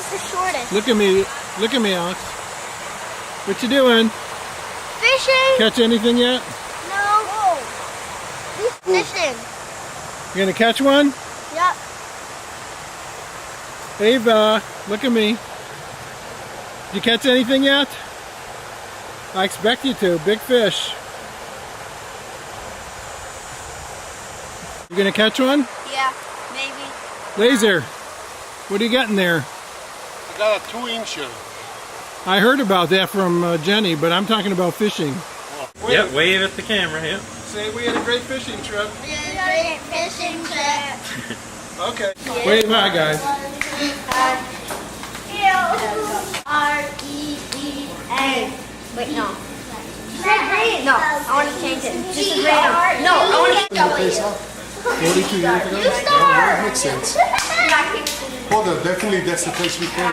is the shortest. Look at me. Look at me, Alex. What you doing? Fishing? Catch anything yet? No. Fishing. You gonna catch one? Yep. Ava, look at me. Did you catch anything yet? I expect you to. Big fish. You gonna catch one? Yeah, maybe. Laser, what are you getting there? I got a 2-incher. I heard about that from Jenny, but I'm talking about fishing. Yep, wave at the camera, yep. Say we had a great fishing trip. We had a great fishing trip. Okay. Wave hi, guys. R-E-E-A. Wait, no. No, I want to change it. Just a grade. No, I want to get W. 42 years ago? You start. Makes sense. Hold on, definitely that's the place we came.